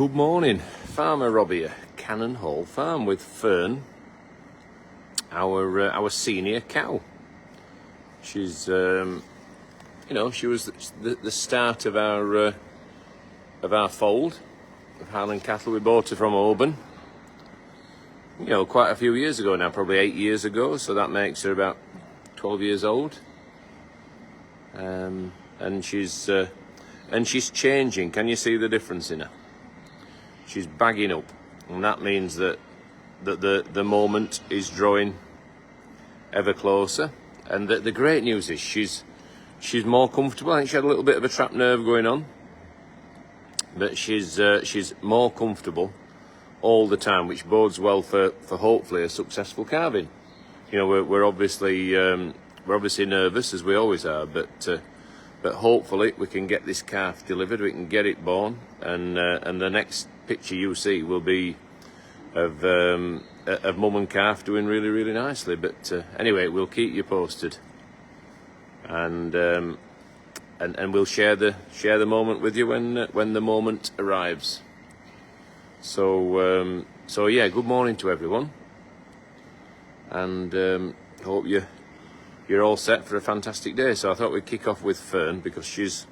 Good morning, Farmer Rob here, Cannon Hall Farm with Fern, our senior cow. She's, she was the start of our fold of Highland cattle. We bought her from Auburn, quite a few years ago now, probably 8 years ago. So that makes her about 12 years old, and she's changing. Can you see the difference in her? She's bagging up, and that means that the moment is drawing ever closer. And the great news is she's more comfortable. I think she had a little bit of a trapped nerve going on, but she's more comfortable all the time, which bodes well for hopefully a successful calving. We're obviously nervous, as we always are, but hopefully we can get this calf delivered. We can get it born, and the next picture you see will be of mum and calf doing really, really nicely. But anyway, we'll keep you posted, and we'll share the moment with you when the moment arrives. So yeah, good morning to everyone, and hope you're all set for a fantastic day. So I thought we'd kick off with Fern, because she's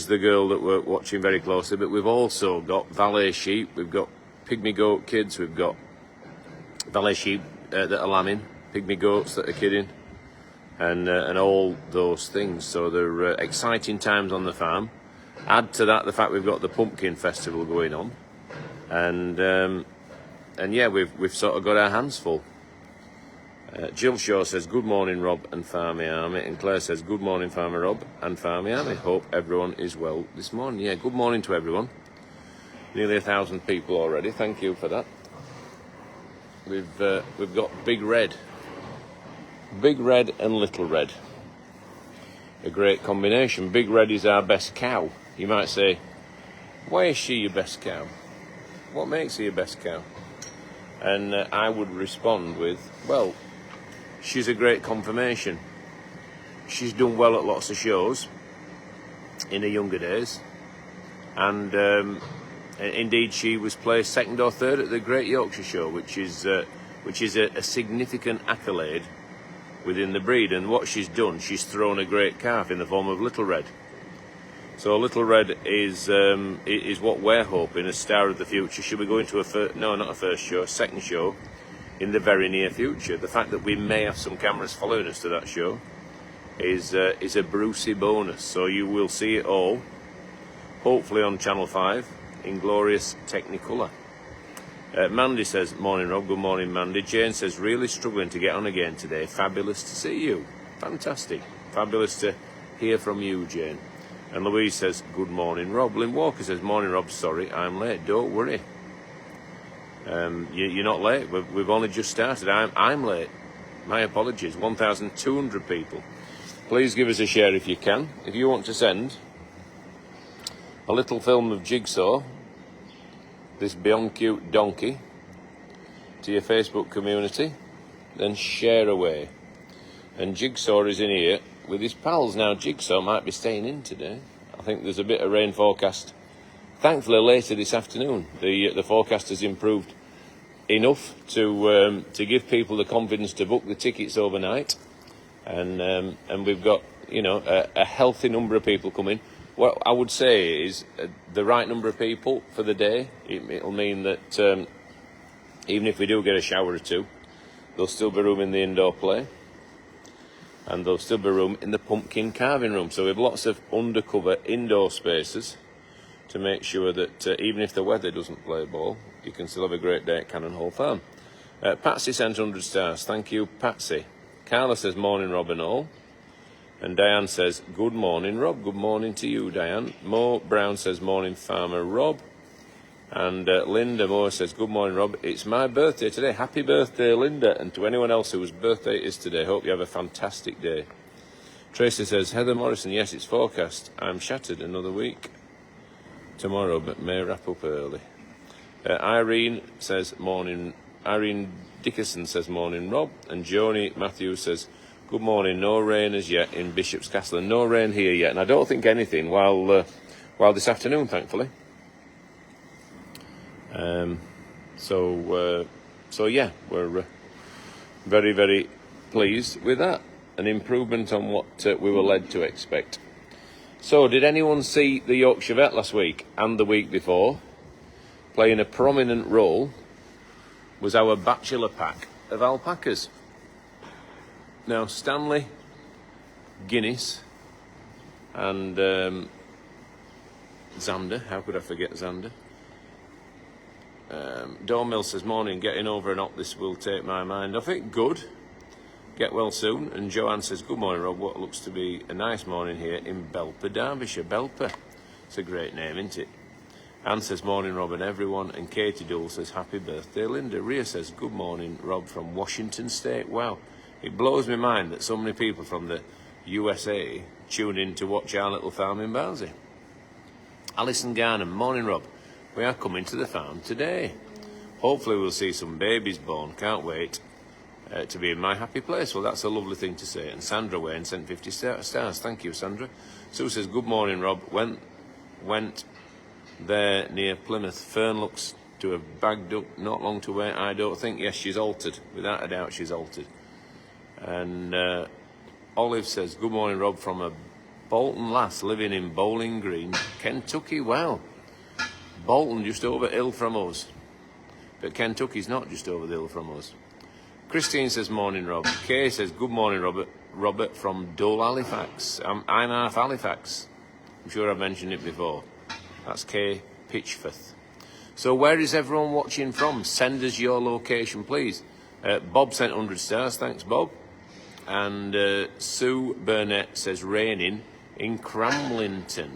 the girl that we're watching very closely. But we've also got valet sheep, we've got pygmy goat kids, we've got valet sheep that are lambing, pygmy goats that are kidding, and all those things. So they're exciting times on the farm. Add to that the fact we've got the pumpkin festival going on, and yeah, we've sort of got our hands full. Jill Shaw says, good morning, Rob and Farmy Army. And Claire says, good morning, Farmer Rob and Farmy Army. Hope everyone is well this morning. Yeah, good morning to everyone. Nearly 1,000 people already. Thank you for that. We've got Big Red and Little Red. A great combination. Big Red is our best cow. You might say, why is she your best cow? What makes her your best cow? And I would respond with, well, she's a great confirmation. She's done well at lots of shows in her younger days, and indeed she was placed second or third at the Great Yorkshire Show, which is a significant accolade within the breed. And what she's done, she's thrown a great calf in the form of Little Red. So Little Red is what we're hoping, a star of the future. She'll be going to a second show in the very near future. The fact that we may have some cameras following us to that show is a Brucey bonus. So you will see it all, hopefully on Channel 5 in glorious Technicolor. Mandy says, morning Rob. Good morning, Mandy. Jane says, really struggling to get on again today. Fabulous to see you. Fantastic. Fabulous to hear from you, Jane. And Louise says, good morning, Rob. Lynn Walker says, morning, Rob. Sorry, I'm late. Don't worry. You're not late. We've only just started. I'm late. My apologies. 1,200 people. Please give us a share if you can. If you want to send a little film of Jigsaw, this beyond cute donkey, to your Facebook community, then share away. And Jigsaw is in here with his pals now. Jigsaw might be staying in today. I think there's a bit of rain forecast. Thankfully, later this afternoon, the forecast has improved enough to give people the confidence to book the tickets overnight, and we've got a healthy number of people coming. What I would say is the right number of people for the day. It'll mean that even if we do get a shower or two, there'll still be room in the indoor play, and there'll still be room in the pumpkin carving room. So we have lots of undercover indoor spaces to make sure that even if the weather doesn't play ball, you can still have a great day at Cannon Hall Farm. Patsy sent 100 stars. Thank you, Patsy. Carla says, morning, Rob and all. And Diane says, good morning, Rob. Good morning to you, Diane. Mo Brown says, morning, Farmer Rob. And Linda Moore says, good morning, Rob. It's my birthday today. Happy birthday, Linda. And to anyone else whose birthday it is today, hope you have a fantastic day. Tracy says, Heather Morrison, yes, it's forecast. I'm shattered another week tomorrow, but may wrap up early. Irene says, morning. Irene Dickerson says, morning, Rob. And Joni Matthews says, good morning. No rain as yet in Bishop's Castle, and no rain here yet. And I don't think anything while this afternoon, thankfully. So yeah, we're very, very pleased with that. An improvement on what we were led to expect. So, did anyone see the Yorkshire Vet last week and the week before? Playing a prominent role was our bachelor pack of alpacas. Now, Stanley, Guinness, and Xander. How could I forget Xander? Dormill says, morning, getting over an op, this will take my mind off it. Good. Get well soon. And Joanne says, good morning, Rob. What looks to be a nice morning here in Belper, Derbyshire. Belper. It's a great name, isn't it? Anne says, morning, Rob and everyone. And Katie Doole says, happy birthday, Linda. Ria says, good morning, Rob, from Washington State. Wow. It blows my mind that so many people from the USA tune in to watch our little farm in Barnsley. Alison Garnham, morning, Rob. We are coming to the farm today. Hopefully we'll see some babies born. Can't wait to be in my happy place. Well, that's a lovely thing to say. And Sandra Wayne sent 50 stars. Thank you, Sandra. Sue says, good morning, Rob. Went there near Plymouth. Fern looks to have bagged up not long to wait, I don't think. Yes, she's altered. Without a doubt, she's altered. And Olive says, good morning, Rob, from a Bolton lass living in Bowling Green, Kentucky. Wow. Bolton just over the hill from us. But Kentucky's not just over the hill from us. Christine says, morning, Rob. Kay says, good morning, Robert. Robert from Dole, Halifax. I'm half Halifax. I'm sure I've mentioned it before. That's Kay Pitchforth. So where is everyone watching from? Send us your location, please. Bob sent 100 stars. Thanks, Bob. And Sue Burnett says, raining in Cramlington.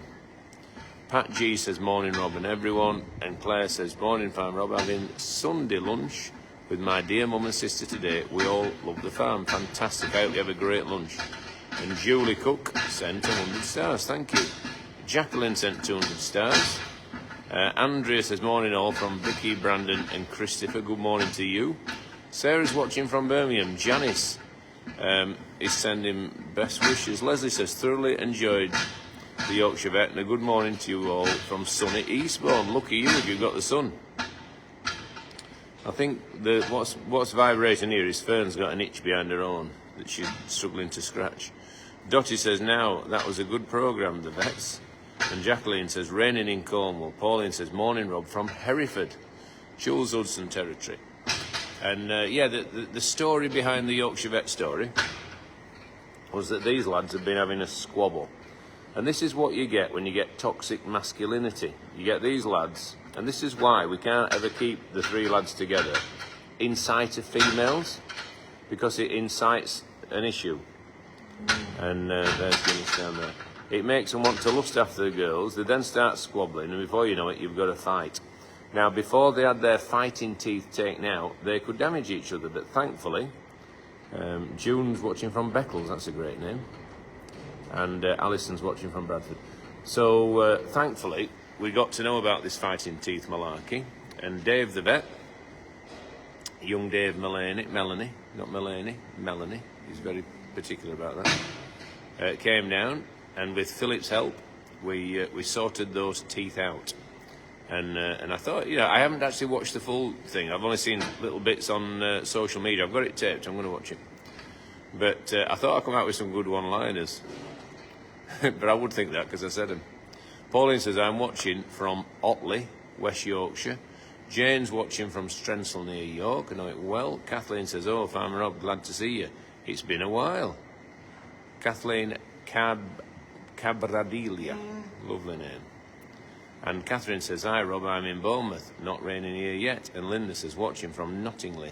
Pat G says, morning, Rob and everyone. And Claire says, morning, farm, Rob. Having Sunday lunch with my dear mum and sister today. We all love the farm. Fantastic. I hope you have a great lunch. And Julie Cook sent 100 stars. Thank you. Jacqueline sent 200 stars. Andrea says, morning all, from Vicky, Brandon and Christopher. Good morning to you. Sarah's watching from Birmingham. Janice is sending best wishes. Leslie says, thoroughly enjoyed the Yorkshire Vet, and a good morning to you all from sunny Eastbourne. Lucky you if you've got the sun. I think what's vibrating here is Fern's got an itch behind her own that she's struggling to scratch. Dottie says, now, that was a good programme, the vets. And Jacqueline says, raining in Cornwall. Pauline says, morning, Rob, from Hereford, Jules Hudson territory. And the story behind the Yorkshire Vet story was that these lads have been having a squabble. And this is what you get when you get toxic masculinity. You get these lads, and this is why we can't ever keep the three lads together, incite of females, because it incites an issue. And there's Guinness down there. It makes them want to lust after the girls. They then start squabbling, and before you know it, you've got a fight. Now, before they had their fighting teeth taken out, they could damage each other, but thankfully, June's watching from Beccles, that's a great name, and Alison's watching from Bradford. So, thankfully, we got to know about this fighting teeth malarkey, and Dave the vet, young Dave Melanie, he's very particular about that, came down, and with Philip's help, we sorted those teeth out. And I thought, I haven't actually watched the full thing. I've only seen little bits on social media. I've got it taped. I'm going to watch it. But I thought I'd come out with some good one-liners. But I would think that because I said them. Pauline says, I'm watching from Otley, West Yorkshire. Jane's watching from Strensall near York. I know it well. Kathleen says, oh, Farmer Rob, glad to see you. It's been a while. Kathleen Cabradilia. Lovely name. And Catherine says, hi Rob, I'm in Bournemouth, not raining here yet. And Linda says, watching from Nottingley,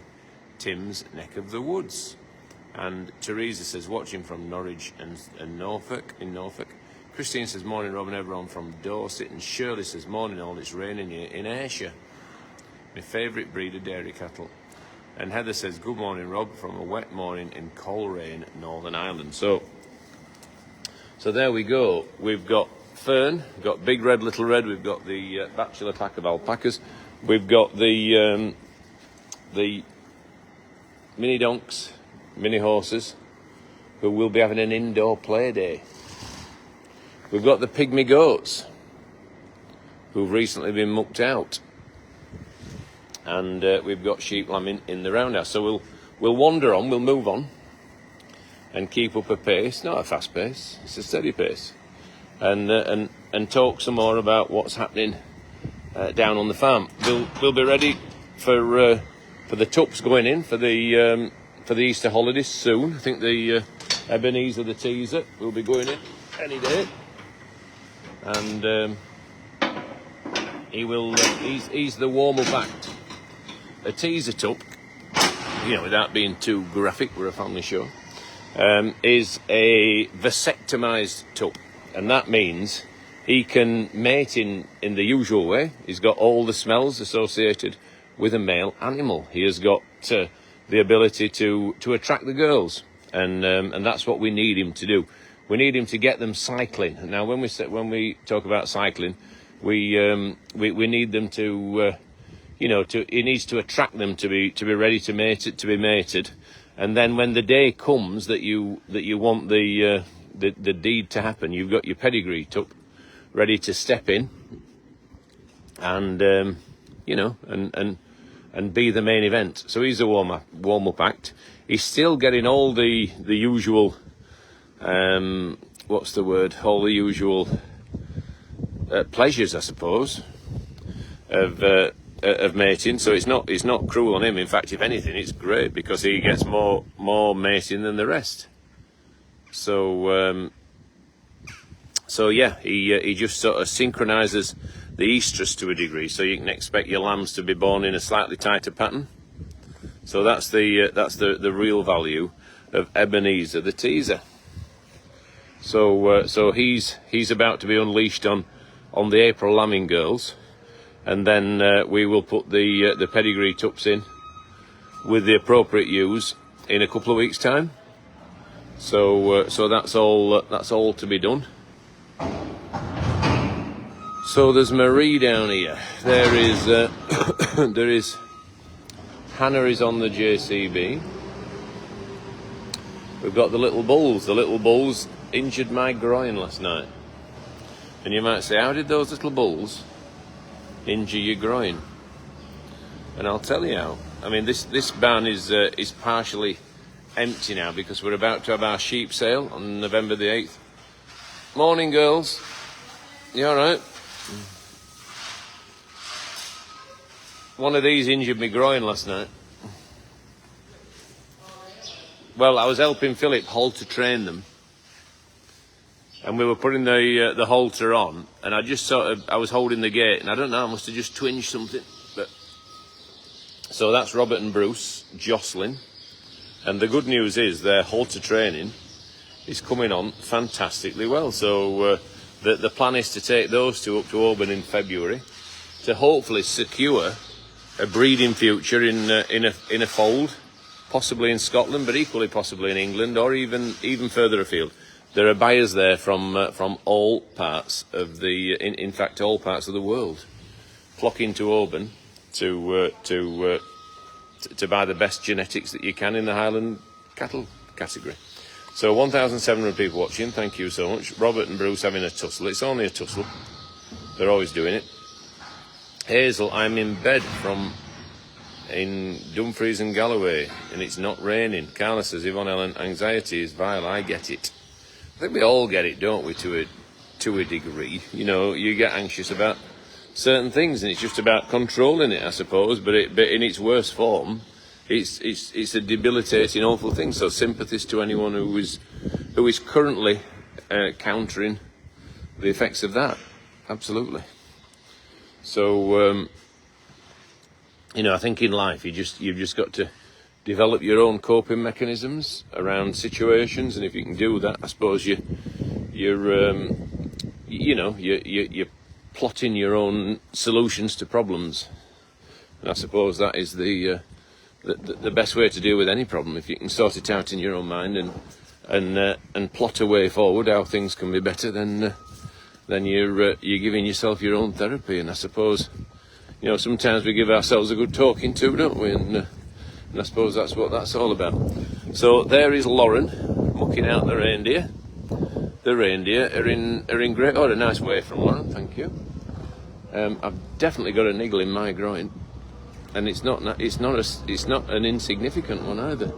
Tim's neck of the woods. And Teresa says, watching from Norwich and Norfolk, in Norfolk. Christine says, morning Rob and everyone from Dorset. And Shirley says, morning all, it's raining here in Ayrshire. My favourite breed of dairy cattle. And Heather says, good morning Rob, from a wet morning in Coleraine, Northern Ireland. So there we go. We've got Fern, we've got Big Red, Little Red, we've got the bachelor pack of alpacas, we've got the mini donks, mini horses, who will be having an indoor play day. We've got the pygmy goats, who've recently been mucked out. and we've got sheep lambing in the roundhouse. So we'll wander on, we'll move on, and keep up a pace, not a fast pace, it's a steady pace, and talk some more about what's happening down on the farm. We'll be ready for the tups going in for the Easter holidays soon. I think the Ebenezer the teaser will be going in any day, and he's the warm-up act. A teaser tup, without being too graphic, we're a family show, is a vasectomized tup, and that means he can mate in the usual way. He's got all the smells associated with a male animal. He has got the ability to attract the girls, and that's what we need him to do. We need him to get them cycling. Now, when we talk about cycling, we need them to he needs to attract them to be ready to be mated, and then when the day comes that you want the deed to happen, you've got your pedigree tup ready to step in, and and be the main event. So he's a warm-up act. He's still getting all the usual, what's the word? All the usual pleasures, I suppose, of mating. So it's not cruel on him. In fact, if anything, it's great because he gets more mating than the rest. So yeah, he just sort of synchronises the estrus to a degree, so you can expect your lambs to be born in a slightly tighter pattern. So that's the real value of Ebenezer the teaser. So he's about to be unleashed on the April lambing girls, and then we will put the pedigree tups in with the appropriate ewes in a couple of weeks' time. So that's all to be done. So there's Marie down here. There is Hannah is on the JCB. We've got the little bulls. The little bulls injured my groin last night. And you might say, how did those little bulls injure your groin? And I'll tell you how. I mean, this barn is partially empty now because we're about to have our sheep sale on November the 8th. Morning, girls. You all right? One of these injured my groin last night. Well, I was helping Philip halter train them, and we were putting the halter on, and I was holding the gate, and I don't know, I must have just twinged something. But so that's Robert and Bruce jostling, and the good news is their halter training is coming on fantastically well. So the plan is to take those two up to Auburn in February to hopefully secure a breeding future in a fold, possibly in Scotland, but equally possibly in England, or even further afield. There are buyers there from all parts of in fact all parts of the world, flocking to Auburn to buy the best genetics that you can in the Highland cattle category. So 1,700 people watching. Thank you so much. Robert and Bruce having a tussle. It's only a tussle. They're always doing it. Hazel, I'm in bed in Dumfries and Galloway, and it's not raining. Carla says, Yvonne Ellen, anxiety is vile. I get it. I think we all get it, don't we, to a degree. You get anxious about certain things, and it's just about controlling it, I suppose. But in its worst form, it's a debilitating, awful thing. So sympathies to anyone who is currently countering the effects of that. Absolutely. So I think in life you've just got to develop your own coping mechanisms around situations, and if you can do that, I suppose you're plotting your own solutions to problems. And I suppose that is the best way to deal with any problem. If you can sort it out in your own mind and plot a way forward how things can be better, then you're giving yourself your own therapy. And I suppose sometimes we give ourselves a good talking to, don't we? And I suppose that's what that's all about. So there is Lauren mucking out the reindeer. The reindeer are in great order. Nice way from Lauren, thank you. I've definitely got a niggle in my groin. and it's not an insignificant one either.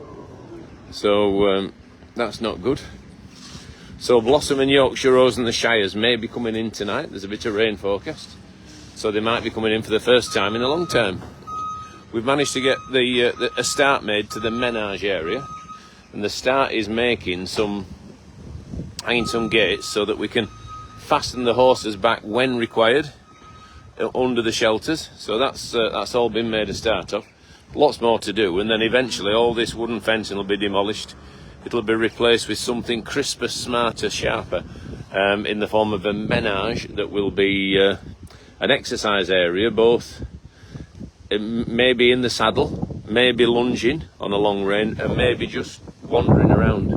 So that's not good. So Blossom and Yorkshire Rose and the Shires may be coming in tonight. There's a bit of rain forecast, so they might be coming in for the first time in a long time. We've managed to get a start made to the menage area, and the start is hanging some gates so that we can fasten the horses back when required under the shelters. So that's all been made a start of. Lots more to do, and then eventually all this wooden fencing will be demolished. It'll be replaced with something crisper, smarter, sharper, in the form of a menage that will be an exercise area, both maybe in the saddle, maybe lunging on a long rein, and maybe just wandering around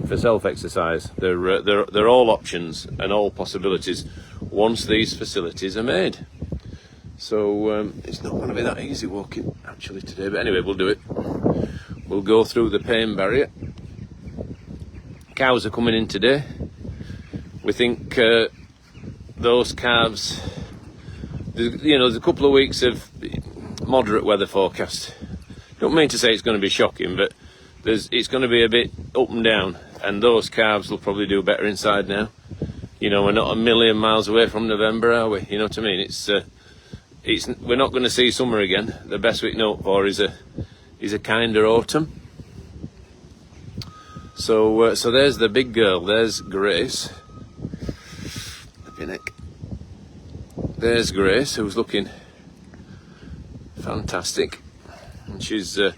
for self-exercise. They're all options and all possibilities once these facilities are made. So it's not going to be that easy walking actually today, but anyway, we'll do it. We'll go through the pain barrier. Cows are coming in today. We think those calves, there's a couple of weeks of moderate weather forecast. Don't mean to say it's going to be shocking, but it's going to be a bit up and down, and those calves will probably do better inside now. We're not a million miles away from November, are we? You know what I mean? We're not going to see summer again. The best we can hope for is a kinder autumn. So there's the big girl. There's Grace. Neck. There's Grace, who's looking fantastic, and she's a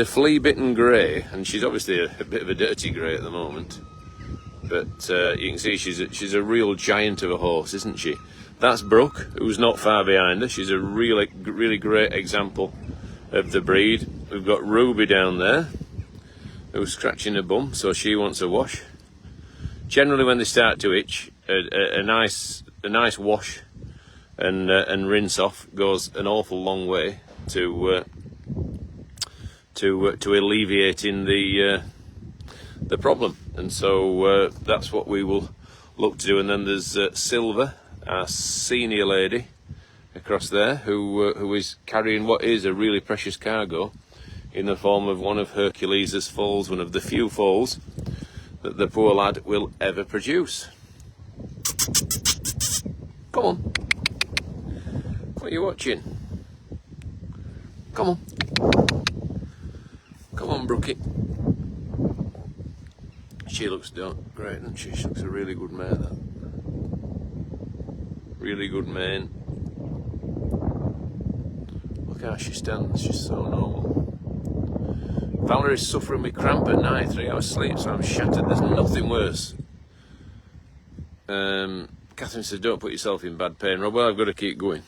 flea-bitten grey, and she's obviously a bit of a dirty grey at the moment. But you can see she's a real giant of a horse, isn't she? That's Brooke, who's not far behind her. She's a really great example of the breed. We've got Ruby down there, who's scratching her bum, so she wants a wash. Generally, when they start to itch, a nice wash and rinse off goes an awful long way to alleviating the problem, and so that's what we will look to do. And then there's Silver, our senior lady across there, who is carrying what is a really precious cargo in the form of one of Hercules' foals, one of the few foals that the poor lad will ever produce. Come on. What are you watching? Come on. Come on, Brookie. She looks great, doesn't she? She looks a really good mare, that. Really good mane. Look how she stands, she's so normal. Valerie's suffering with cramp at night, 3 hours sleep, so I'm shattered. There's nothing worse. Catherine says, don't put yourself in bad pain, Rob. Well, I've got to keep going.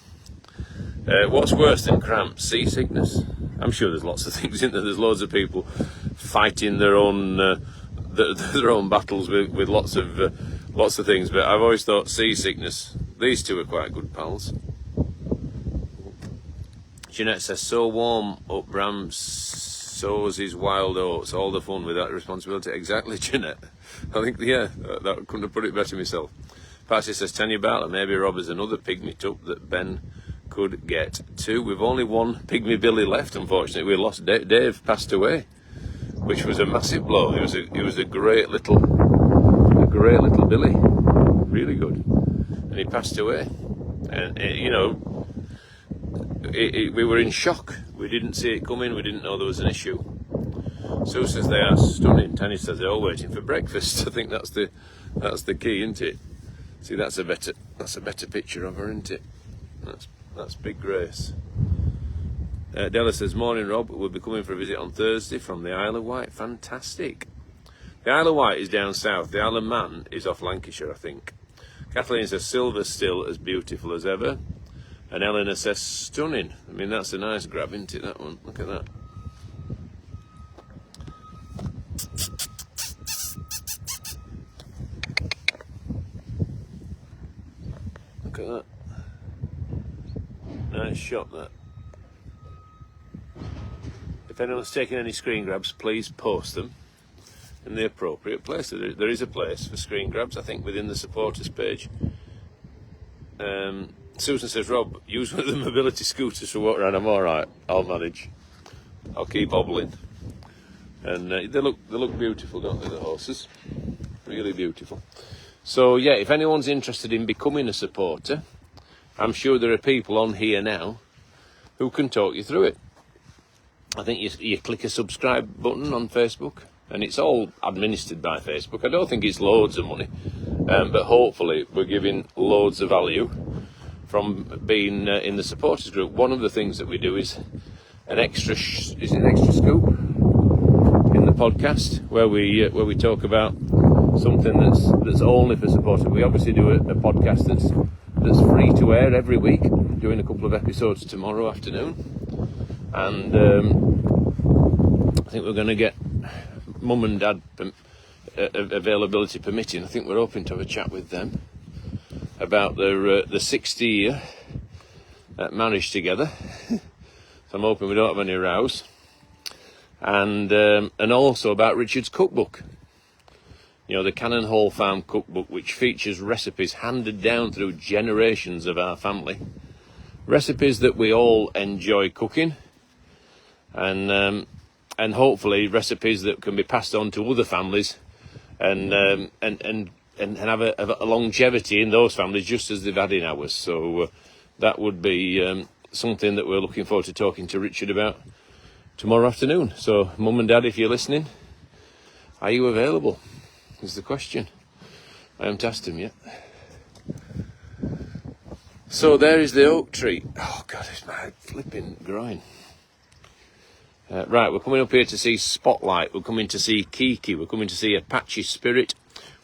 What's worse than cramp? Seasickness. I'm sure there's lots of things in there. There's loads of people fighting their own battles with lots of things. But I've always thought seasickness. These two are quite good pals. Jeanette says, so warm up Bram sows his wild oats. All the fun without responsibility. Exactly, Jeanette. I think, yeah, that couldn't have put it better myself. Patsy says, Tanya Bartlett, maybe Rob is another pygmy tup that Ben could get to. We've only one pygmy Billy left, unfortunately. We lost Dave passed away, which was a massive blow. He was a great little Billy, really good, and he passed away. And we were in shock. We didn't see it coming. We didn't know there was an issue. Sue says they are stunning. Tanya says they're all waiting for breakfast. I think that's the key, isn't it? See, that's a better picture of her, isn't it? That's Big Grace. Della says, morning Rob, we'll be coming for a visit on Thursday from the Isle of Wight. Fantastic. The Isle of Wight is down south. The Isle of Man is off Lancashire, I think. Kathleen says, Silver's still as beautiful as ever. And Eleanor says, stunning. I mean, that's a nice grab, isn't it, that one? Look at that. Look at that. Nice shot, that. If anyone's taking any screen grabs, please post them in the appropriate place. There is a place for screen grabs, I think, within the supporters page. Susan says, Rob, use one of the mobility scooters for walk around. I'm all right. I'll manage. I'll keep hobbling. And they look beautiful, don't they, the horses? Really beautiful. So yeah, if anyone's interested in becoming a supporter, I'm sure there are people on here now who can talk you through it. I think you click a subscribe button on Facebook, and it's all administered by Facebook. I don't think it's loads of money, but hopefully we're giving loads of value from being in the supporters group. One of the things that we do is an extra scoop in the podcast where we talk about something that's only for supporters. We obviously do a podcast that's free to air every week. I'm doing a couple of episodes tomorrow afternoon, and I think we're going to get mum and dad availability permitting. I think we're hoping to have a chat with them about the 60-year marriage together. So I'm hoping we don't have any rows, and also about Richard's cookbook. You know, the Cannon Hall Farm cookbook, which features recipes handed down through generations of our family, recipes that we all enjoy cooking, and hopefully recipes that can be passed on to other families, and have a longevity in those families just as they've had in ours. So that would be something that we're looking forward to talking to Richard about tomorrow afternoon. So mum and dad, if you're listening, are you available? Is the question. I haven't asked him yet. So there is the oak tree. Oh God, it's my flipping groin. Right, we're coming up here to see Spotlight. We're coming to see Kiki. We're coming to see Apache Spirit.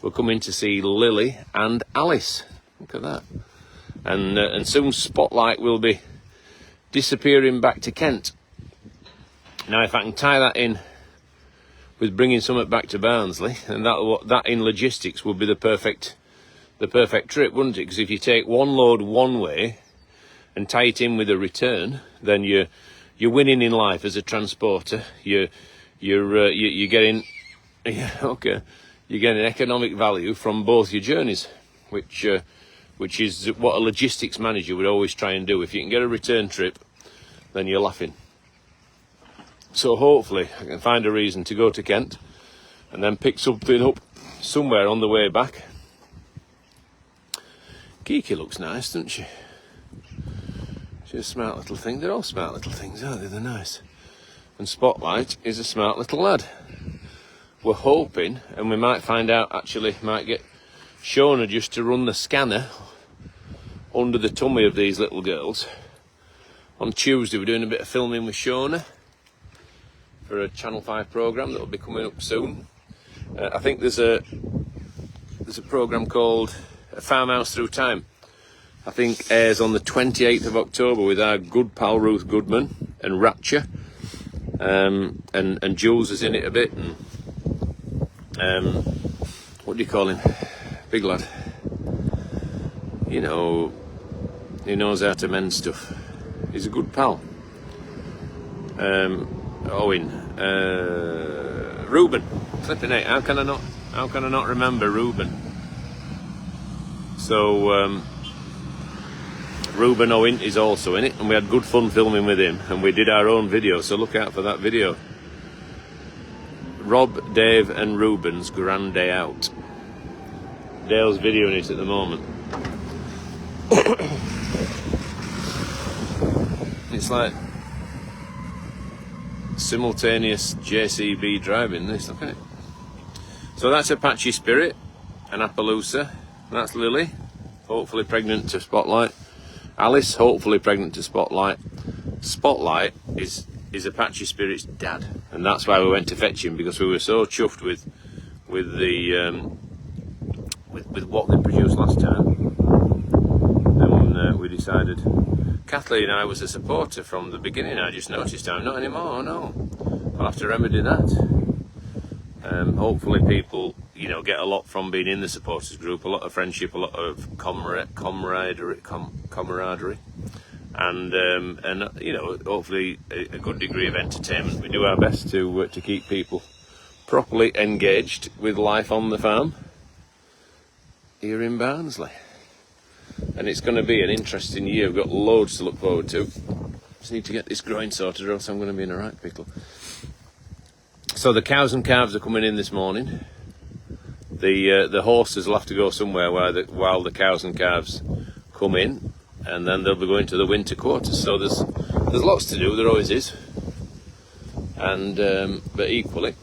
We're coming to see Lily and Alice. Look at that. And soon Spotlight will be disappearing back to Kent. Now, if I can tie that in with bringing something back to Barnsley, and that in logistics would be the perfect trip, wouldn't it? Because if you take one load one way and tie it in with a return, then you're winning in life as a transporter. You're getting you're getting economic value from both your journeys, which is what a logistics manager would always try and do. If you can get a return trip, then you're laughing. So hopefully I can find a reason to go to Kent and then pick something up somewhere on the way back. Kiki looks nice, doesn't she? She's a smart little thing. They're all smart little things, aren't they? They're nice. And Spotlight is a smart little lad. We're hoping, and we might find out, actually, might get Shona just to run the scanner under the tummy of these little girls. On Tuesday we're doing a bit of filming with Shona for a Channel 5 programme that will be coming up soon. I think there's a programme called Farmhouse Through Time. I think airs on the 28th of October with our good pal Ruth Goodman and Ratcher, and Jules is in it a bit, and what do you call him? Big lad. You know, he knows how to mend stuff. He's a good pal. Reuben. Flipping it. How can I not remember Reuben? So Reuben Owen is also in it, and we had good fun filming with him, and we did our own video, so look out for that video. Rob, Dave and Reuben's Grand Day Out. Dale's videoing it at the moment. It's like simultaneous JCB driving this, look at it. So that's Apache Spirit and Appaloosa. That's Lily, hopefully pregnant to Spotlight. Alice, hopefully pregnant to Spotlight. Spotlight is Apache Spirit's dad, and that's why we went to fetch him, because we were so chuffed with what they produced last time. And we decided. Kathleen and I was a supporter from the beginning. I just noticed I'm not anymore. No, I'll have to remedy that. Hopefully people, get a lot from being in the supporters group, a lot of friendship, a lot of camaraderie, and hopefully a good degree of entertainment. We do our best to keep people properly engaged with life on the farm here in Barnsley. and it's going to be an interesting year. We've got loads to look forward to. Just need to get this growing sorted, or else I'm going to be in a right pickle. So the cows and calves are coming in this morning. The horses will have to go somewhere while the cows and calves come in, and then they'll be going to the winter quarters. So there's lots to do. There always is. And but equally,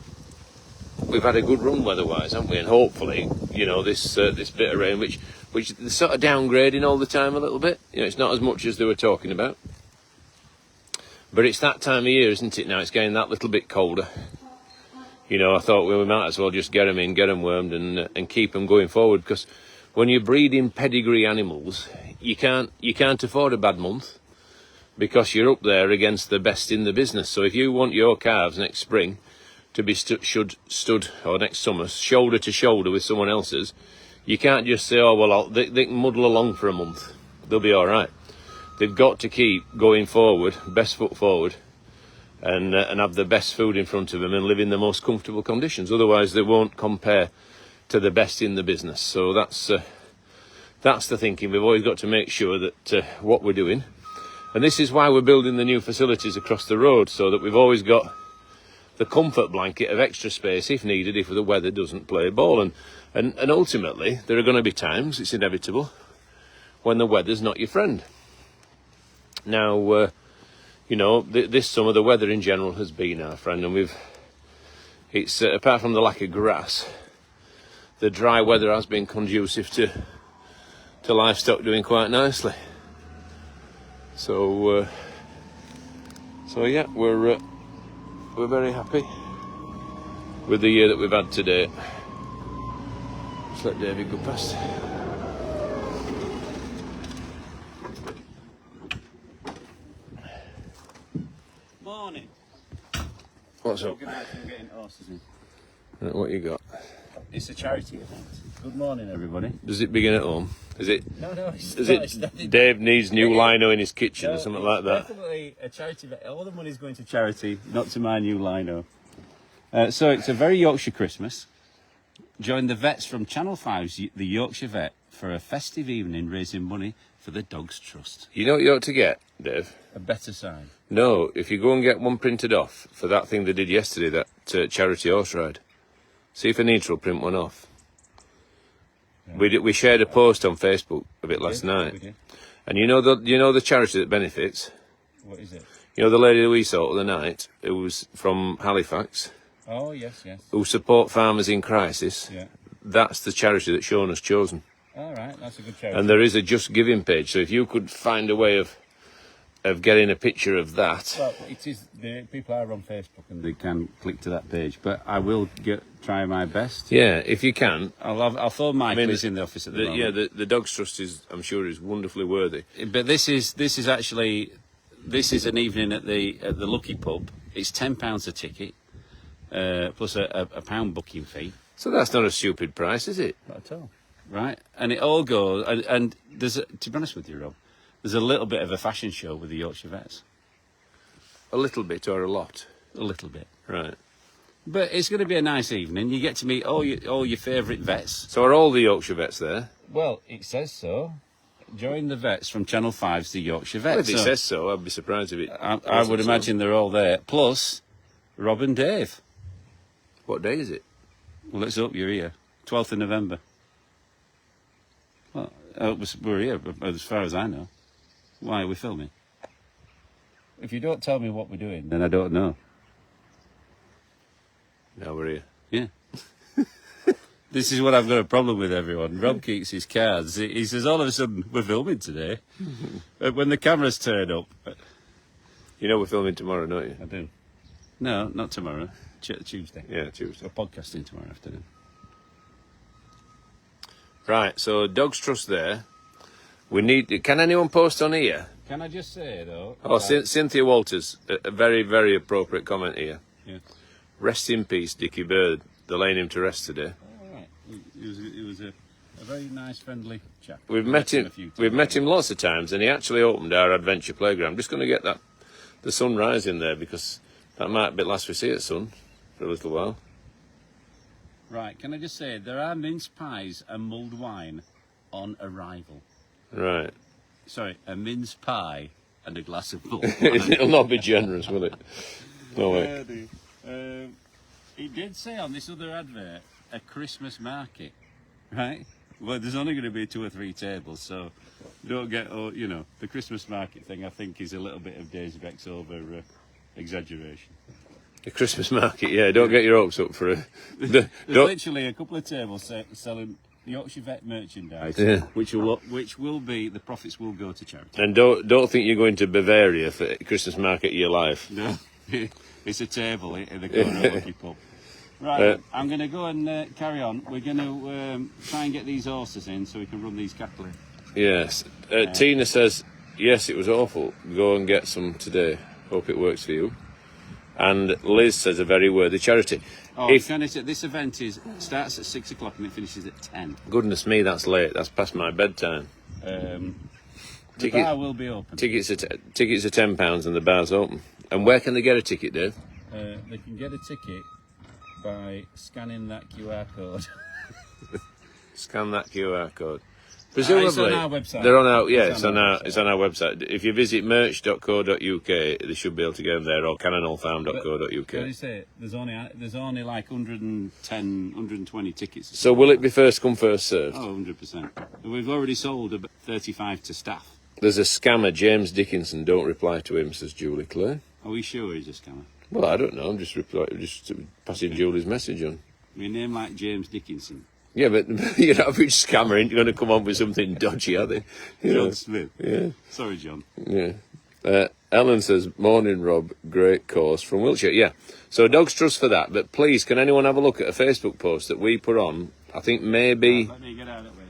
we've had a good run weather-wise, haven't we? And hopefully, you know, this bit of rain, which they're sort of downgrading all the time a little bit. You know, it's not as much as they were talking about. But it's that time of year, isn't it? Now it's getting that little bit colder. You know, I thought we might as well just get them in, get them wormed, and keep them going forward. Because when you're breeding pedigree animals, you can't afford a bad month, because you're up there against the best in the business. So if you want your calves next spring to be stood, or next summer, shoulder to shoulder with someone else's, you can't just say, oh well, they can muddle along for a month, they'll be all right. They've got to keep going forward, best foot forward, and have the best food in front of them and live in the most comfortable conditions. Otherwise, they won't compare to the best in the business. So that's the thinking. We've always got to make sure that what we're doing, and this is why we're building the new facilities across the road, so that we've always got the comfort blanket of extra space if needed, if the weather doesn't play ball. And ultimately, there are going to be times, it's inevitable, when the weather's not your friend. Now, you know, this summer the weather in general has been our friend, and it's apart from the lack of grass, the dry weather has been conducive to livestock doing quite nicely. So yeah, we're very happy with the year that we've had today. Just let David go past. Morning. What's up? I'm getting horses in. What you got? It's a charity event. Good morning, everybody. Does it begin at home? Is it? No, it's Dave needs new lino in his kitchen or something like that? Definitely a charity event. All the money's going to charity, not to my new lino. So it's a very Yorkshire Christmas. Join the vets from Channel 5's The Yorkshire Vet for a festive evening raising money for the Dogs Trust. You know what you ought to get, Dave? A better sign. No, if you go and get one printed off for that thing they did yesterday, that charity horse ride. See if Anita will print one off. Yeah. We shared a post on Facebook of it last night. We did. And you know the charity that benefits? What is it? You know the lady that we saw the other night, who was from Halifax? Oh, yes. Who support farmers in crisis? Yeah. That's the charity that Sean has chosen. All right, that's a good charity. And there is a Just Giving page, so if you could find a way of getting a picture of that. Well, it is. The people are on Facebook and they can click to that page. But I will try my best. Yeah, if you can. I'll phone Michael. He's in the office at the moment. Yeah, the Dogs Trust I'm sure is wonderfully worthy. But this is an evening at the Lucky Pub. It's £10 a ticket, plus a £1 booking fee. So that's not a stupid price, is it? Not at all. Right, and it all goes. And there's to be honest with you, Rob, there's a little bit of a fashion show with the Yorkshire Vets. A little bit or a lot? A little bit. Right. But it's going to be a nice evening. You get to meet all your favourite vets. So are all the Yorkshire Vets there? Well, it says so. Join the vets from Channel 5's The Yorkshire Vets. Well, if it says so, I'd be surprised if it... I would imagine they're all there. Plus, Rob and Dave. What day is it? Well, let's hope you're here. 12th of November. Well, we're here, as far as I know. Why are we filming? If you don't tell me what we're doing, then I don't know. Now we're here. Yeah. This is what I've got a problem with, everyone. Rob keeps his cards. He says, all of a sudden, we're filming today. When the cameras turn up... You know we're filming tomorrow, don't you? I do. No, not tomorrow. Tuesday. Yeah, Tuesday. We're podcasting tomorrow afternoon. Right, so Dogs Trust there. We need... Can anyone post on here? Can I just say, though... Oh, Cynthia Walters, a very, very appropriate comment here. Yeah. Rest in peace, Dickie Bird. They're laying him to rest today. All right. He was a very nice, friendly chap. We've met him lots of times, and he actually opened our adventure playground. I'm just going to get the sun rising there, because that might be the last we see it, sun, for a little while. Right, can I just say, there are mince pies and mulled wine on arrival. Right. Sorry, a mince pie and a glass of milk. It'll not be generous, will it? No way. He did say on this other advert, a Christmas market, right? Well, there's only going to be 2 or 3 tables, so don't get, the Christmas market thing, I think, is a little bit of Daisy Beck's over exaggeration. The Christmas market, yeah. Don't get your hopes up for it. There's literally a couple of tables selling Yorkshire Vet merchandise, Yeah. which will be, the profits will go to charity. And don't think you're going to Bavaria for Christmas market of your life. No, it's a table in the corner of Lucky Pub. Right, I'm going to go and carry on. We're going to try and get these horses in so we can run these cattle in. Yes. Tina says, yes, it was awful. Go and get some today. Hope it works for you. And Liz says a very worthy charity. This event starts at 6 o'clock and it finishes at 10. Goodness me, that's late. That's past my bedtime. The bar will be open. Tickets are £10 and the bar's open. And where can they get a ticket, Dave? They can get a ticket by scanning that QR code. Scan that QR code. Presumably, it's on our website. They're on our it's on our website. If you visit merch.co.uk, they should be able to get them there, or cannonallfarm.co.uk. What do you say? There's only like 110, 120 tickets. So will it be first come, first served? Oh, 100%. We've already sold about 35 to staff. There's a scammer, James Dickinson. Don't reply to him, says Julie Clay. Are we sure he's a scammer? Well, I don't know. I'm just passing Julie's message on. A name like James Dickinson. Yeah, but your average scammer ain't going to come on with something dodgy, are they? John Smith. Yeah. Sorry, John. Yeah. Ellen says, morning, Rob. Great course from Wiltshire. Yeah. So Dogs Trust for that. But please, can anyone have a look at a Facebook post that we put on? I think maybe... Let me get out of the way.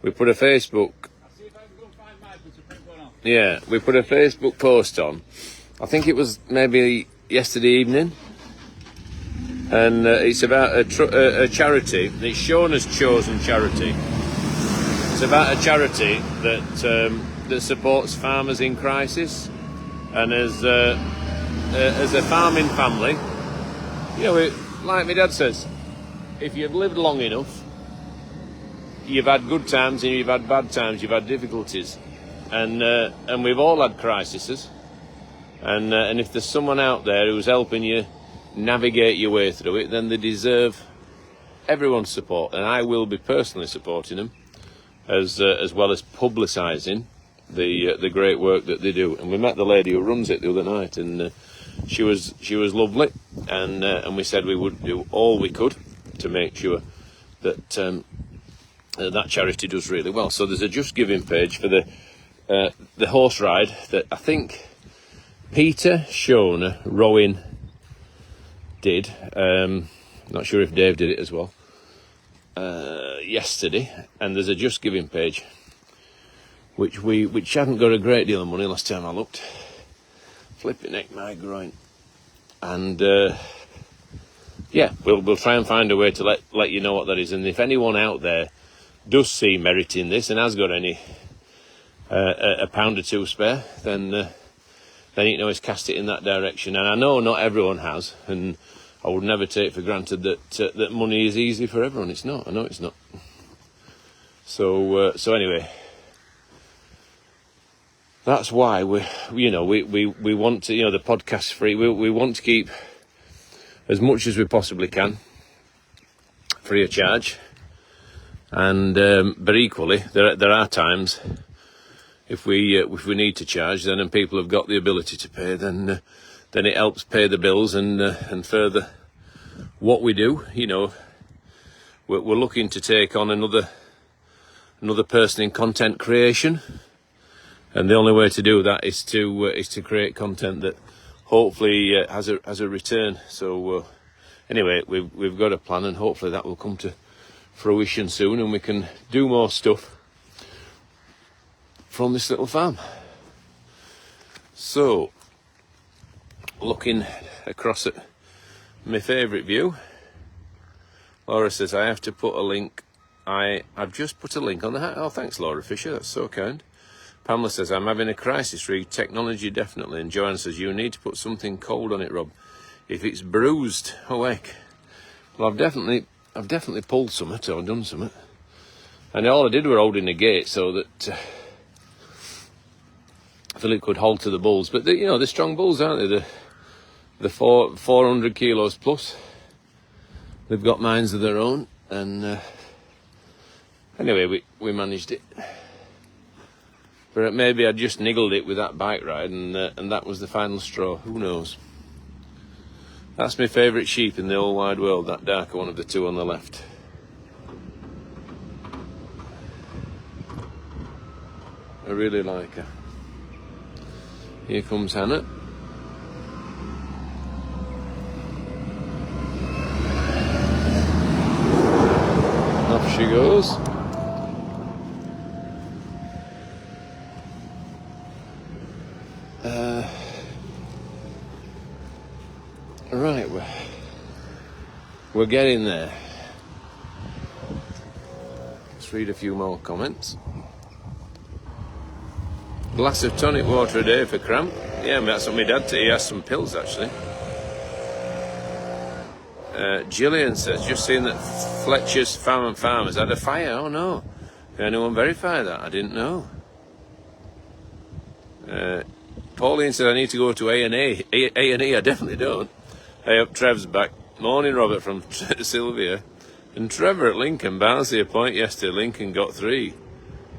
We put a Facebook... I'll see if I can go find Michael to print one off. Yeah, we put a Facebook post on. I think it was maybe yesterday evening. And it's about a charity. It's shown as Chosen Charity. It's about a charity that supports farmers in crisis. And as a farming family, like my dad says, if you've lived long enough, you've had good times and you've had bad times, you've had difficulties. And we've all had crises. And if there's someone out there who's helping you navigate your way through it, then they deserve everyone's support, and I will be personally supporting them as well as publicising the great work that they do. And we met the lady who runs it the other night, and she was lovely, and we said we would do all we could to make sure that that charity does really well. So there's a Just Giving page for the horse ride that I think Peter, Shona, Rowan did. Not sure if Dave did it as well. Yesterday, and there's a Just Giving page which hadn't got a great deal of money last time I looked. Flipping neck, my groin. And we'll try and find a way to let you know what that is. And if anyone out there does see merit in this and has got any a pound or two spare, then you can always cast it in that direction. And I know not everyone has, and I would never take for granted that money is easy for everyone. It's not. I know it's not. So anyway, that's why we want to, the podcast's free. We want to keep as much as we possibly can free of charge. And but equally, there are times if we need to charge, then and people have got the ability to pay, then it helps pay the bills and further what we do. We're looking to take on another person in content creation, and the only way to do that is to create content that hopefully has a return. So anyway, we've got a plan, and hopefully that will come to fruition soon, and we can do more stuff from this little farm. So, looking across at my favourite view, Laura says, I have to put a link. I've just put a link on the hat. Oh, thanks, Laura Fisher. That's so kind. Pamela says, I'm having a crisis read. Technology, definitely. And Joanne says, you need to put something cold on it, Rob. If it's bruised, oh heck. Well, I've definitely pulled something or done something. And all I did was holding the gate so that Philip could hold to the bulls. But they're strong bulls, aren't they? The 400 kilos plus. They've got minds of their own, and anyway, we managed it. But maybe I just niggled it with that bike ride, and that was the final straw. Who knows? That's my favourite sheep in the whole wide world, that darker one of the two on the left. I really like her. Here comes Hannah. Off she goes. Right, we're getting there. Let's read a few more comments. Glass of tonic water a day for cramp. Yeah, that's what my dad did. He has some pills, actually. Gillian says, just seen that Fletcher's Farm and Farmers had a fire. Oh no. Can anyone verify that? I didn't know. Pauline said, I need to go to A&E. A&E, I definitely don't. Hey up, Trev's back. Morning, Robert, from Sylvia. And Trevor at Lincoln, Barnsley a point yesterday. Lincoln got 3.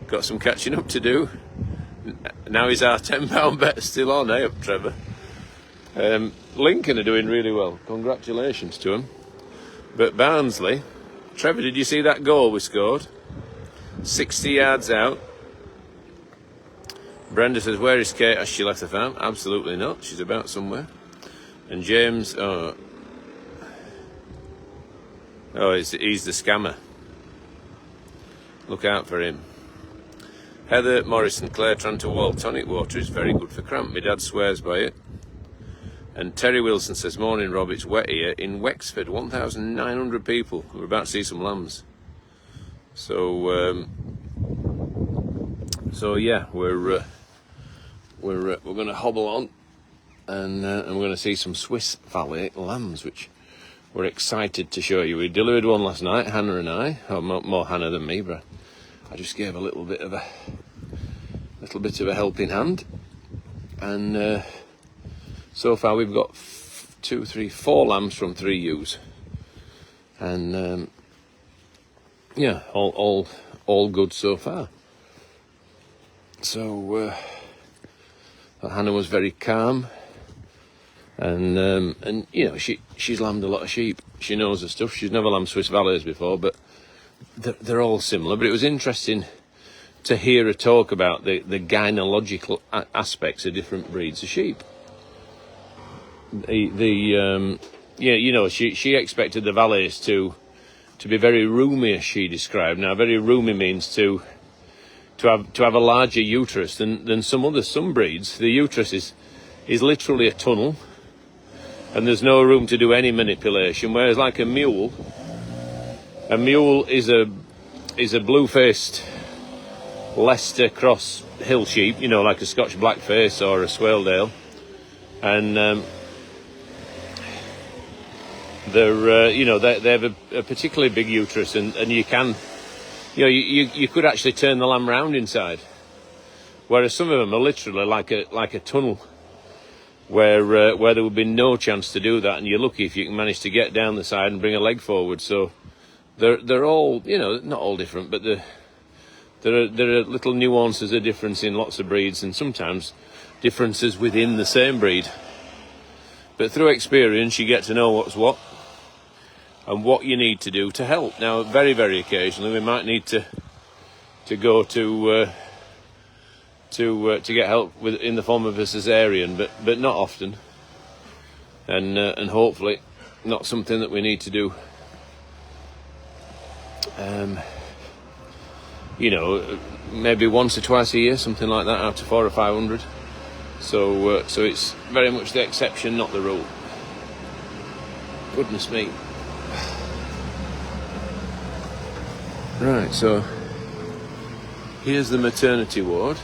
Got some catching up to do. Now is our £10 bet still on, eh, up, Trevor? Lincoln are doing really well. Congratulations to them. But Barnsley, Trevor, did you see that goal we scored? 60 yards out. Brenda says, where is Kate? Has she left the farm? Absolutely not. She's about somewhere. And James, he's the scammer. Look out for him. Heather Morrison, Claire Tranterwall, tonic water is very good for cramp. My dad swears by it. And Terry Wilson says, morning Rob, it's wet here in Wexford, 1,900 people. We're about to see some lambs. So yeah, we're going to hobble on, and we're going to see some Swiss Valley lambs, which we're excited to show you. We delivered one last night, Hannah and I. Oh, more Hannah than me, but I just gave a little bit of a helping hand, and so far we've got 4 lambs from 3 ewes, and yeah, all good so far. So Hannah was very calm, and she's lambed a lot of sheep. She knows her stuff. She's never lambed Swiss Valleys before, but they're all similar. But it was interesting to hear her talk about the gynecological aspects of different breeds of sheep. She expected the Valleys to be very roomy, as she described. Now, very roomy means to have a larger uterus than some breeds. The uterus is literally a tunnel, and there's no room to do any manipulation. Whereas, like a mule is a blue-faced Leicester Cross hill sheep, like a Scotch Blackface or a Swaledale, and they have a particularly big uterus, and you can. You could actually turn the lamb round inside, whereas some of them are literally like a tunnel, where there would be no chance to do that, and you're lucky if you can manage to get down the side and bring a leg forward. So they're all, not all different, but there are little nuances of difference in lots of breeds, and sometimes differences within the same breed. But through experience, you get to know what's what, and what you need to do to help. Now, very, very occasionally, we might need to go to get help in the form of a cesarean, but not often, and hopefully not something that we need to do. Maybe once or twice a year, something like that, out of 400 or 500. So it's very much the exception, not the rule. Goodness me. Right, so here's the maternity ward.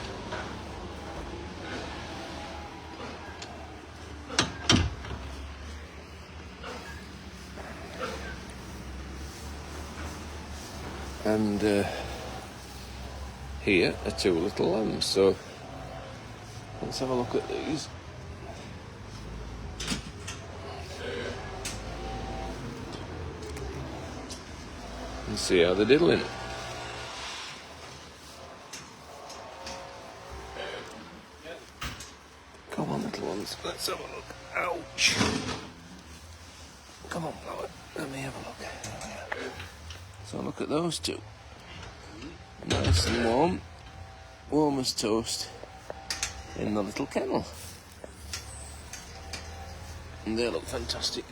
And here are two little lambs. So let's have a look at these. And see how they're diddling. Come on, little ones. Let's have a look. Ouch. Come on, Blower. Let me have a look. There we are. So look at those two. Nice and warm. Warm as toast. In the little kennel. And they look fantastic.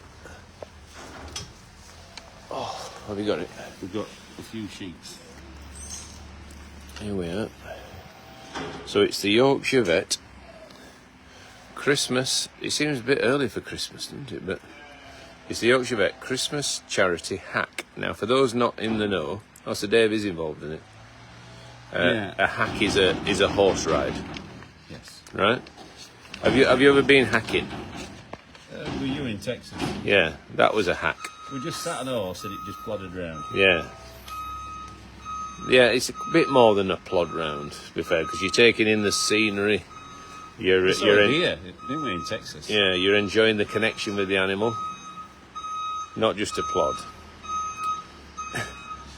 Oh, have you got it? We've got a few sheets. Here we are. So it's the Yorkshire Vet. Christmas. It seems a bit early for Christmas, doesn't it? But it's the Yorkshire Vet Christmas Charity Hack. Now, for those not in the know, so Dave is involved in it. Yeah. A hack is a horse ride, Yes. right? Have you ever been hacking? Were you in Texas? Yeah, that was a hack. We just sat on a horse and it just plodded round. Yeah. Yeah, it's a bit more than a plod round, to be fair, because you're taking in the scenery. You're here, didn't we, in Texas? Yeah, you're enjoying the connection with the animal, not just a plod.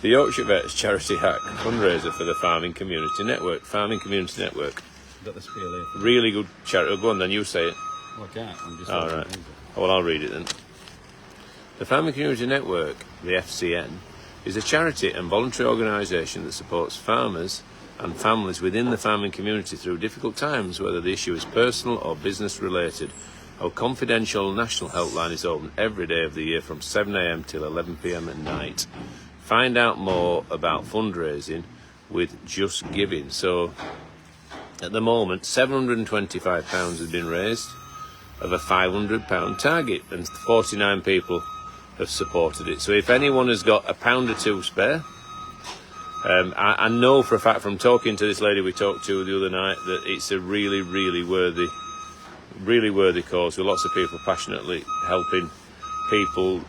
The Yorkshire Vets Charity Hack fundraiser for the Farming Community Network. Farming Community Network. Got the spiel here. Really good charity. Oh, go on then, you say it. Well, I can't. I'm just. All right. Well, I'll read it then. The Farming Community Network, the FCN, is a charity and voluntary organisation that supports farmers and families within the farming community through difficult times, whether the issue is personal or business related. Our confidential national helpline is open every day of the year from 7 a.m. till 11 p.m. at night. Find out more about fundraising with Just Giving. So, at the moment, £725 has been raised of a £500 target, and 49 people have supported it. So if anyone has got a pound or two spare, I know for a fact from talking to this lady we talked to the other night that it's a really, really worthy cause, with lots of people passionately helping people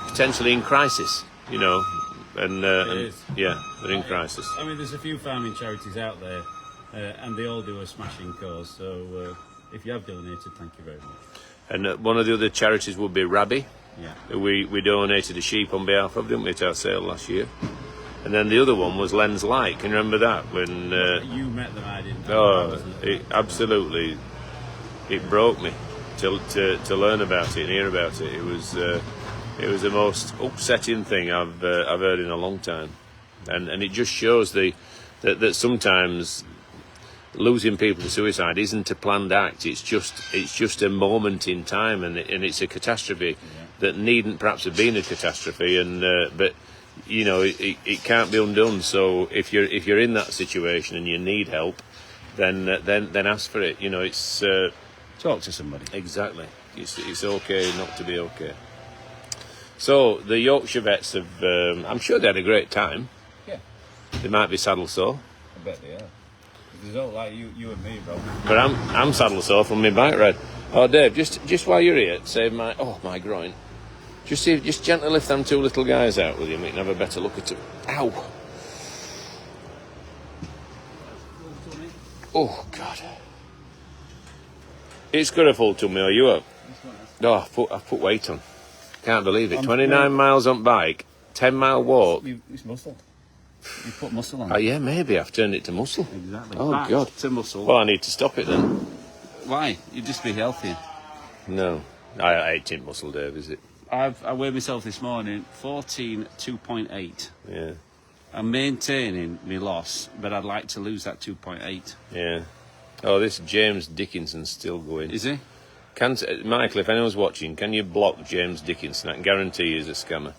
potentially in crisis, you know, and yeah, they're in crisis. I mean, there's a few farming charities out there, and they all do a smashing cause. So if you have donated, thank you very much. And one of the other charities would be Rabbi. Yeah. We donated a sheep on behalf of, didn't we, to our sale last year? And then the other one was Lens Light. Can you remember that? When you met them, I didn't. Absolutely, it broke me to learn about it and hear about it. It was the most upsetting thing I've heard in a long time, and it just shows that sometimes losing people to suicide isn't a planned act. It's just a moment in time, and it's a catastrophe that needn't perhaps have been a catastrophe, and but. You know, it can't be undone. So if you're in that situation and you need help, then ask for it. You know, it's Talk to somebody. Exactly. It's okay not to be okay. So the Yorkshire Vets have. I'm sure they had a great time. Yeah. They might be saddle sore. I bet they are. There's all like you and me, bro. But I'm saddle sore from my bike ride. Oh, Dave, just while you're here, save my groin. Just gently lift them two little guys out with you, and we can have a better look at them. Ow! Oh, God. It's got a full tummy, or you up? Oh, I've put weight on. Can't believe it. 29 miles on bike, 10-mile walk. It's muscle. You put muscle on. Oh, yeah, maybe I've turned it to muscle. Exactly. Oh, Back God. to muscle. Well, I need to stop it then. Why? You'd just be healthier. No. I ain't in muscle, Dave, is it? I weighed myself this morning, 14.2.8. Yeah. I'm maintaining my loss, but I'd like to lose that 2.8. Yeah. Oh, this James Dickinson's still going. Is he? Michael, if anyone's watching, can you block James Dickinson? I can guarantee he's a scammer.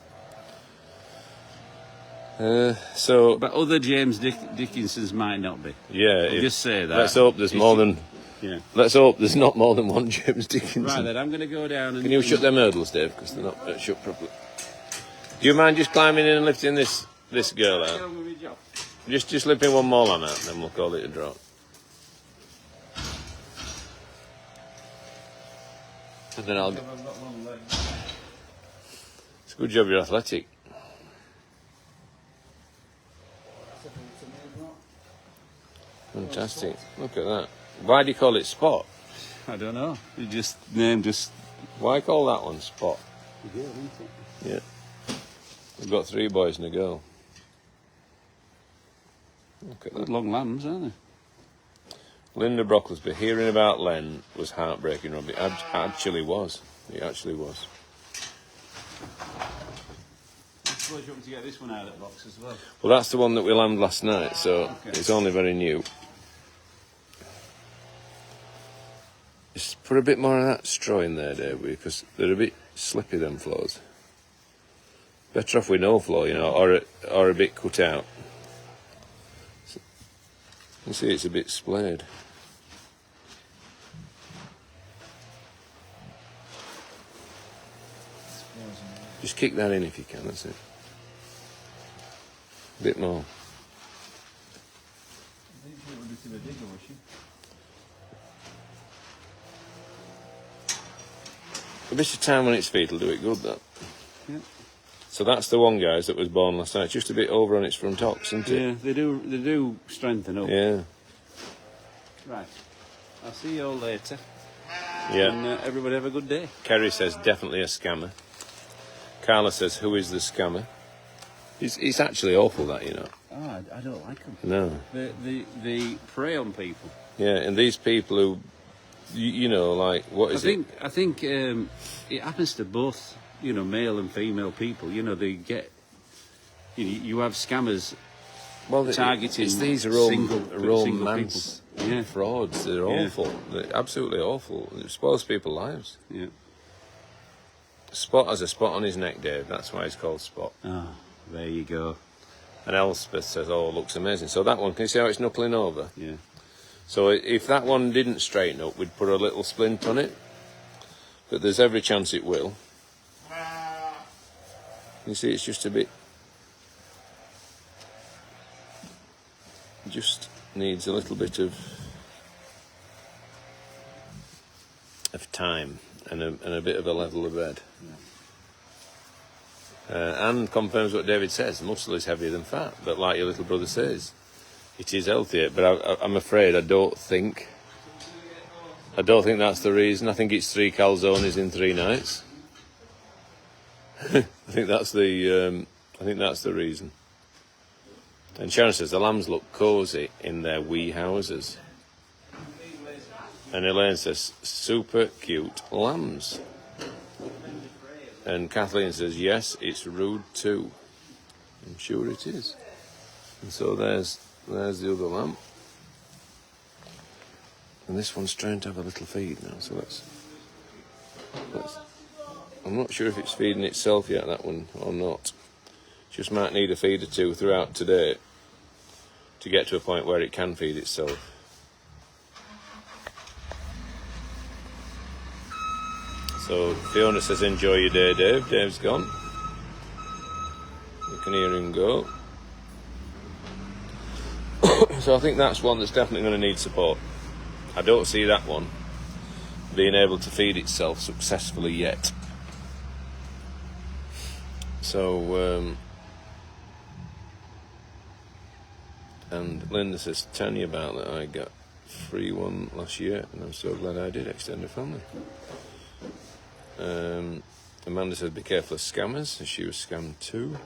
But other James Dickinsons might not be. Yeah. I'll just say that. Let's hope there's more than... Yeah. Let's hope there's not more than one James Dickinson. Right then, I'm going to go down and... Can you shut them hurdles, Dave? Because they're not shut properly. Do you mind just climbing in and lifting this girl out? Just slipping one more lamb out, and then we'll call it a drop. And then It's a good job you're athletic. Fantastic. Look at that. Why do you call it Spot? I don't know. You just named just. Why call that one Spot? Yeah, isn't it? Yeah. We've got 3 boys and a girl. Look at Good that. long lambs, aren't they? Linda Brocklesby, hearing about Len was heartbreaking, Robbie. It actually was. It actually was. I suppose you want to get this one out of the box as well. Well, that's the one that we lambed last night, so it's only very new. Just put a bit more of that straw in there, Dave, because they're a bit slippy, them floors. Better off with no floor, you know, or a bit cut out. You see, it's a bit splayed. Just kick that in if you can, that's it. A bit more. A bit of time on its feet will do it good, that. Yeah. So that's the one, guys, that was born last night. Just a bit over on its front ox, isn't it? Yeah, they do strengthen up. Yeah. Right. I'll see you all later. Yeah. And everybody have a good day. Kerry says definitely a scammer. Carla says, who is the scammer? It's actually awful, that, you know. Oh, I don't like them. No. They prey on people. Yeah, and these people who, you know, like, what is it? I think it happens to both, you know, male and female people. You know, they get. You have scammers. Well, targeting these are single romance people. Yeah. frauds. They're awful. They're absolutely awful. It spoils people's lives. Yeah. Spot has a spot on his neck, Dave. That's why it's called Spot. Oh, there you go. And Elspeth says, oh, looks amazing. So that one, can you see how it's knuckling over? Yeah. So if that one didn't straighten up, we'd put a little splint on it. But there's every chance it will. You see, it's just a bit... Just needs a little bit of time and a bit of a level of bed. And confirms what David says, muscle is heavier than fat, but like your little brother says, it is healthier. But I'm afraid I don't think that's the reason. I think it's 3 calzones in 3 nights. I think that's the reason. And Sharon says the lambs look cosy in their wee houses. And Elaine says super cute lambs. And Kathleen says, yes, it's rude too. I'm sure it is. And so there's the other lamb. And this one's trying to have a little feed now, so let's I'm not sure if it's feeding itself yet, that one, or not. Just might need a feed or 2 throughout today to get to a point where it can feed itself. So Fiona says, enjoy your day, Dave. Dave's gone. You can hear him go. So I think that's one that's definitely going to need support. I don't see that one being able to feed itself successfully yet. So, and Linda says, tell you about that. I got free one last year, and I'm so glad I did. Extended family. Amanda says, be careful of scammers, and she was scammed too.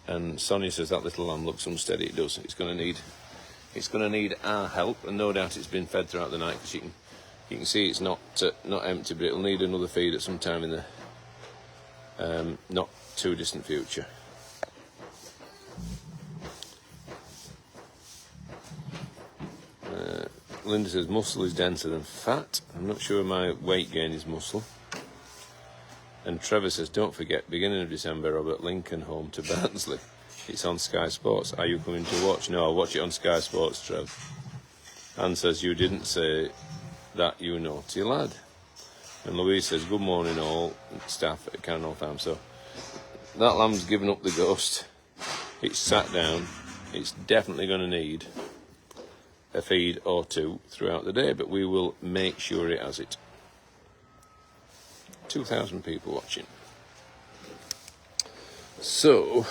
And Sonia says, that little lamb looks unsteady. It does. It's going to need our help, and no doubt it's been fed throughout the night, because you can see it's not empty, but it'll need another feed at some time in the not too distant future. Linda says muscle is denser than fat. I'm not sure my weight gain is muscle. And Trevor says, don't forget, beginning of December, Robert, Lincoln home to Barnsley. It's on Sky Sports. Are you coming to watch? No, I'll watch it on Sky Sports, Trev. Anne says, you didn't say that, you naughty lad. And Louise says, good morning all staff at Cannon Farm. So that lamb's given up the ghost. It's sat down. It's definitely going to need a feed or 2 throughout the day, but we will make sure it has it. 2,000 people watching. So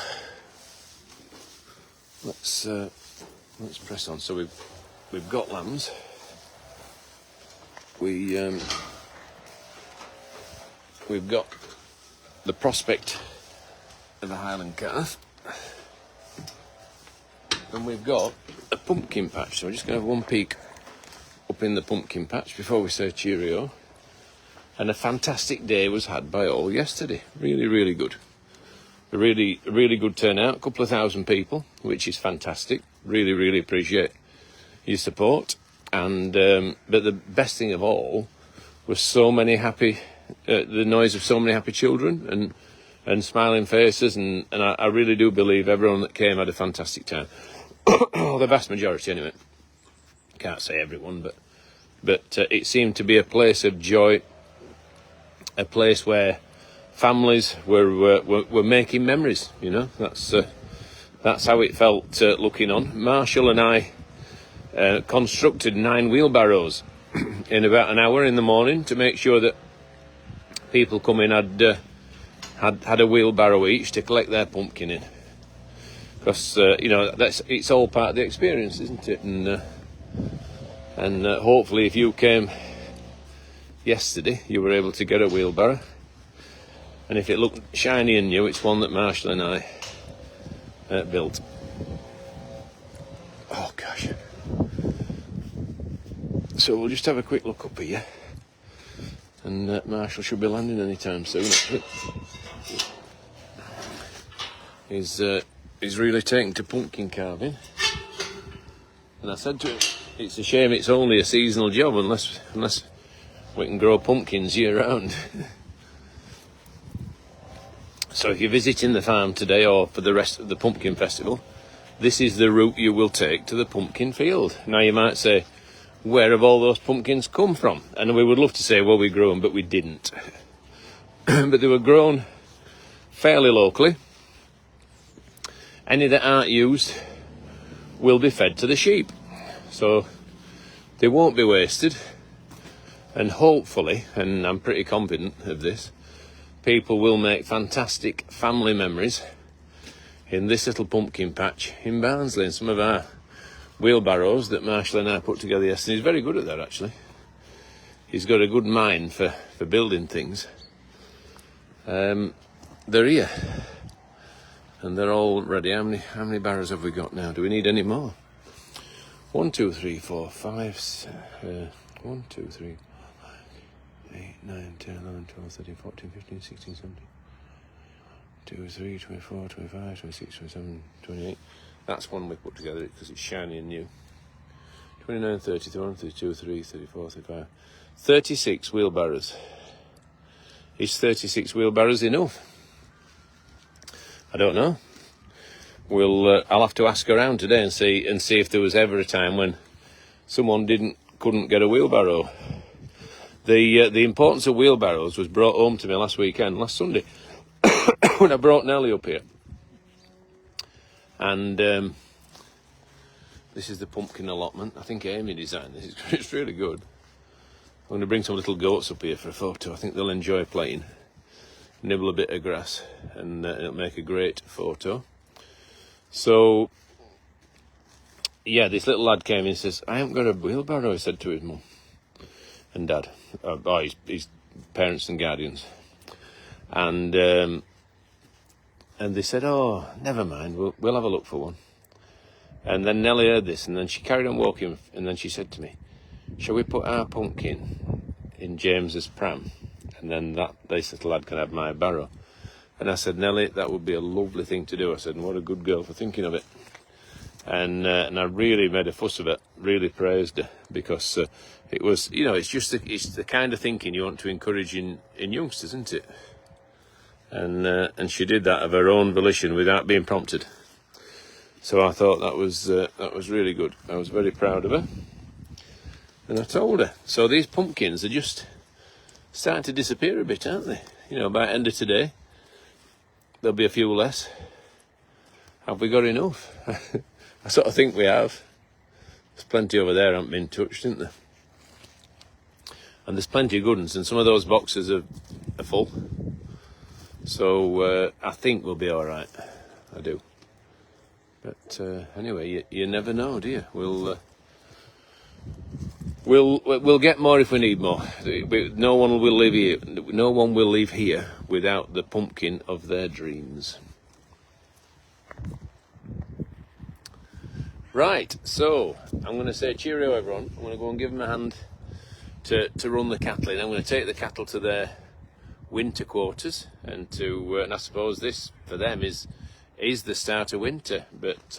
let's press on. So we've got lambs. We've got the prospect of a Highland calf, and we've got a pumpkin patch. So we're just going to have one peek up in the pumpkin patch before we say cheerio. And a fantastic day was had by all yesterday. Really, really good. A really good turnout. A couple of thousand people, which is fantastic. Really, really appreciate your support. And but the best thing of all was so many happy, the noise of so many happy children and smiling faces. And I really do believe everyone that came had a fantastic time. The vast majority, anyway. Can't say everyone, but it seemed to be a place of joy, a place where families were making memories. You know, that's how it felt looking on. Marshall and I constructed 9 wheelbarrows in about an hour in the morning to make sure that people coming had a wheelbarrow each to collect their pumpkin in. Because you know, it's all part of the experience, isn't it? And hopefully, if you came yesterday, you were able to get a wheelbarrow. And if it looked shiny and new, it's one that Marshall and I built. Oh gosh. So we'll just have a quick look up here. And Marshall should be landing any time soon. He's really taken to pumpkin carving. And I said to him, it's a shame it's only a seasonal job unless we can grow pumpkins year round. So if you're visiting the farm today or for the rest of the pumpkin festival, this is the route you will take to the pumpkin field. Now you might say, where have all those pumpkins come from? And we would love to say, well, we grew them, but we didn't. But they were grown fairly locally. Any that aren't used will be fed to the sheep. So they won't be wasted. And hopefully, and I'm pretty confident of this, people will make fantastic family memories in this little pumpkin patch in Barnsley. And some of our wheelbarrows that Marshall and I put together yesterday. He's very good at that, actually. He's got a good mind for building things. They're here. And they're all ready. How many barrows have we got now? Do we need any more? 1, 2, 3, 4, 5, 1, 2, 3, 8, 9, 10, 11, 12, 13, 14, 15, 16, 17, 2, 3, 24, 25, 26, 27, 28. That's one we put together because it's shiny and new. 29, 30, 31, 32, 33, 34, 35. 36 wheelbarrows. Is 36 wheelbarrows enough? I don't know. I'll have to ask around today and see if there was ever a time when someone couldn't get a wheelbarrow. The importance of wheelbarrows was brought home to me last Sunday, when I brought Nellie up here. And this is the pumpkin allotment. I think Amy designed this. It's really good. I'm going to bring some little goats up here for a photo. I think they'll enjoy playing. Nibble a bit of grass, and it'll make a great photo. So, yeah, this little lad came in and says, I haven't got a wheelbarrow, he said to his mum and dad. His parents and guardians. And they said, oh, never mind, we'll have a look for one. And then Nellie heard this, and then she carried on walking, and then she said to me, shall we put our pumpkin in James's pram? And then this little lad can have my barrow. And I said, Nellie, that would be a lovely thing to do. I said, and what a good girl for thinking of it. And I really made a fuss of it, really praised her, because it was, you know, it's the kind of thinking you want to encourage in youngsters, isn't it? And she did that of her own volition without being prompted. So I thought that was really good. I was very proud of her. And I told her. So these pumpkins are just starting to disappear a bit, aren't they? You know, by the end of today, there'll be a few less. Have we got enough? I sort of think we have. There's plenty over there haven't been touched, isn't there? And there's plenty of good ones, and some of those boxes are full. So I think we'll be all right. I do. But anyway, you never know, do you? We'll get more if we need more. No one will leave here. No one will leave here without the pumpkin of their dreams. Right, so I'm going to say cheerio, everyone. I'm going to go and give them a hand to run the cattle in. I'm going to take the cattle to their winter quarters, and I suppose this for them is the start of winter. But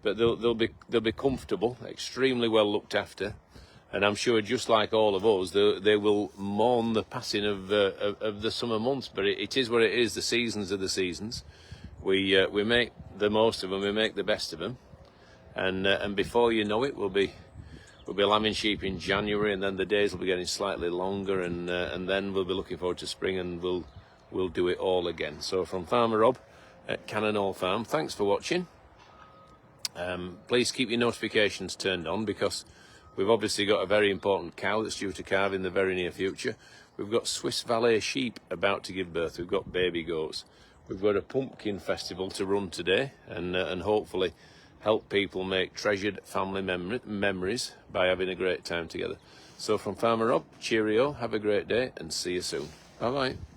they'll be comfortable, extremely well looked after. And I'm sure, just like all of us, they will mourn the passing of the summer months. But it is what it is. The seasons are the seasons. We make the most of them. We make the best of them. And before you know it, we'll be lambing sheep in January, and then the days will be getting slightly longer, and then we'll be looking forward to spring, and we'll do it all again. So from Farmer Rob at Cannon Hall Farm, thanks for watching. Please keep your notifications turned on, because we've obviously got a very important cow that's due to calve in the very near future. We've got Swiss Valais sheep about to give birth. We've got baby goats. We've got a pumpkin festival to run today, and hopefully help people make treasured family memories by having a great time together. So from Farmer Rob, cheerio, have a great day, and see you soon. Bye-bye.